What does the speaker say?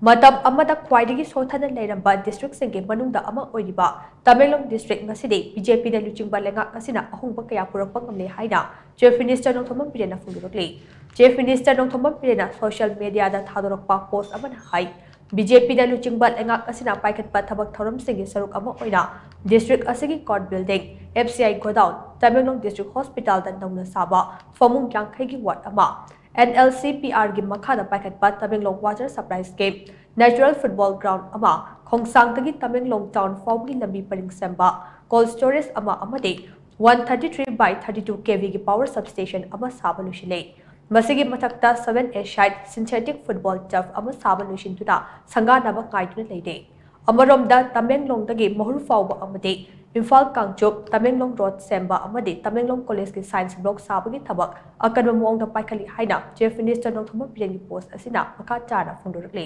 Matam amada khwaidagi SHOTHANNA LEIRAMBA district singe manungda ama oiriba Tamenglong district Ngasidi Bjp da Luchingba Leingak Asina Ahongba kaya Purakpa Ngamle HAINA Chief Minister NONGTHOMBAM BIREN PHONGDORAKLI Chief Minister NONGTHOMBAM BIREN social media da thadorakpa post amana hai BJP da Luchingba Leingak Asina paikhatpa thabak thoram singe saruk ama oina district asigi court building FCI godown Tamenglong district hospital da nauna saba famung yangkhai gi ward ama NLCPR gi makhada paikhatpa Tamenglong water supply scheme natural football ground ama khongsang tagi Tamenglong town fawgi lambi paring semba cold storage ama amade 133 by 32 kV gi power substation ama saba lushile masigi mathakta 7 side synthetic football turf ama saba lushin tuda sanga naba kaiduna leide amaromda Tamenglong dagi mahur fawba amade Imphal Kangchup, Tamenglong Road Semba amadi Tamenglong College ki Science Block sabagi thabak akanwa muang da paikhali haina Chief Minister NONGTHOMBAM BIREN ki post asina makha chana phongdorakli